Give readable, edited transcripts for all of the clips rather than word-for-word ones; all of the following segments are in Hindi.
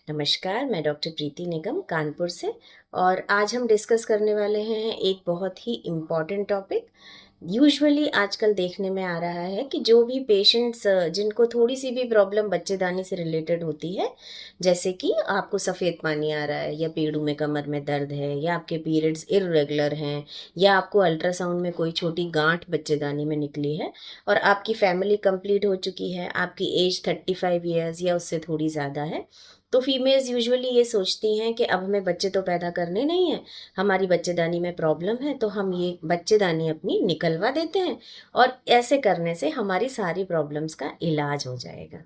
नमस्कार, मैं डॉक्टर प्रीति निगम कानपुर से। और आज हम डिस्कस करने वाले हैं एक बहुत ही इम्पॉर्टेंट टॉपिक। यूजुअली आजकल देखने में आ रहा है कि जो भी पेशेंट्स जिनको थोड़ी सी भी प्रॉब्लम बच्चेदानी से रिलेटेड होती है, जैसे कि आपको सफ़ेद पानी आ रहा है या पेड़ों में कमर में दर्द है या आपके पीरियड्स इर्रेगुलर हैं या आपको अल्ट्रासाउंड में कोई छोटी गांठ बच्चेदानी में निकली है और आपकी फैमिली कंप्लीट हो चुकी है, आपकी एज 35 ईयर्स या उससे थोड़ी ज़्यादा है, तो फीमेल्स यूजुअली ये सोचती हैं कि अब हमें बच्चे तो पैदा करने नहीं हैं, हमारी बच्चेदानी में प्रॉब्लम है तो हम ये बच्चेदानी अपनी निकलवा देते हैं और ऐसे करने से हमारी सारी प्रॉब्लम्स का इलाज हो जाएगा।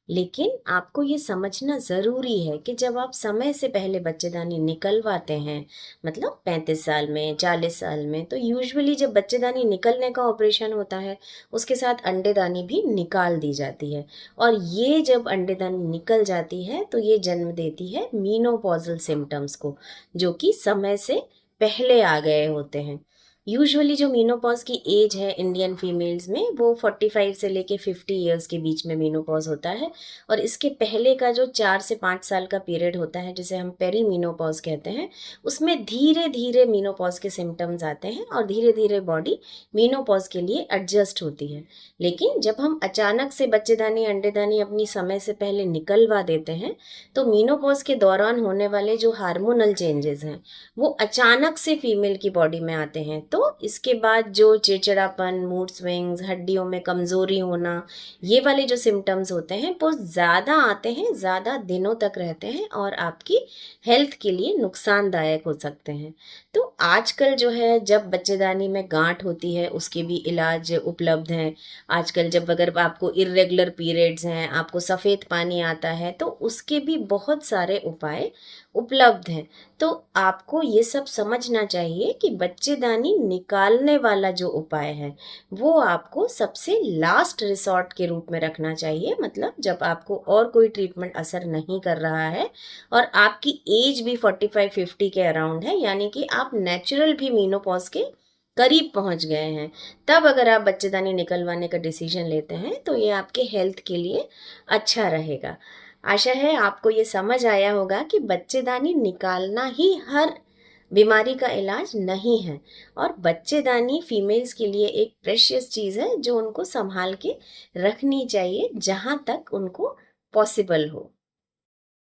लेकिन आपको ये समझना ज़रूरी है कि जब आप समय से पहले बच्चेदानी निकलवाते हैं, मतलब 35 साल में, 40 साल में, तो यूजुअली जब बच्चेदानी निकलने का ऑपरेशन होता है उसके साथ अंडेदानी भी निकाल दी जाती है। और ये जब अंडेदानी निकल जाती है तो ये जन्म देती है मीनोपॉजल सिम्टम्स को, जो कि समय से पहले आ गए होते हैं। यूजुअली जो मीनोपॉज की एज है इंडियन फीमेल्स में वो 45 से लेके 50 ईयर्स के बीच में मीनोपॉज होता है। और इसके पहले का जो 4 से 5 साल का पीरियड होता है, जिसे हम पेरी मीनोपॉज कहते हैं, उसमें धीरे धीरे मीनोपॉज के सिम्टम्स आते हैं और धीरे धीरे बॉडी मीनोपॉज के लिए एडजस्ट होती है। लेकिन जब हम अचानक से बच्चेदानी अंडेदानी अपनी समय से पहले निकलवा देते हैं तो मीनोपॉज के दौरान होने वाले जो हार्मोनल चेंजेस हैं वो अचानक से फीमेल की बॉडी में आते हैं। तो इसके बाद जो चिड़चिड़ापन, मूड स्विंग्स, हड्डियों में कमज़ोरी होना, ये वाले जो सिम्टम्स होते हैं वो ज़्यादा आते हैं, ज़्यादा दिनों तक रहते हैं और आपकी हेल्थ के लिए नुकसानदायक हो सकते हैं। तो आजकल जो है जब बच्चेदानी में गांठ होती है उसके भी इलाज उपलब्ध हैं। आजकल जब अगर आपको इर्रेगुलर पीरियड्स हैं, आपको सफ़ेद पानी आता है, तो उसके भी बहुत सारे उपाय उपलब्ध हैं। तो आपको ये सब समझना चाहिए कि बच्चेदानी निकालने वाला जो उपाय है वो आपको सबसे लास्ट रिसॉर्ट के रूप में रखना चाहिए, मतलब जब आपको और कोई ट्रीटमेंट असर नहीं कर रहा है और आपकी एज भी 45-50 के अराउंड है, यानी कि आप नेचुरल भी मीनोपॉज के करीब पहुंच गए हैं, तब अगर आप बच्चेदानी निकलवाने का डिसीजन लेते हैं तो ये आपके हेल्थ के लिए अच्छा रहेगा। आशा है आपको ये समझ आया होगा कि बच्चेदानी निकालना ही हर बीमारी का इलाज नहीं है और बच्चेदानी फीमेल्स के लिए एक प्रेशियस चीज़ है जो उनको संभाल के रखनी चाहिए जहाँ तक उनको पॉसिबल हो।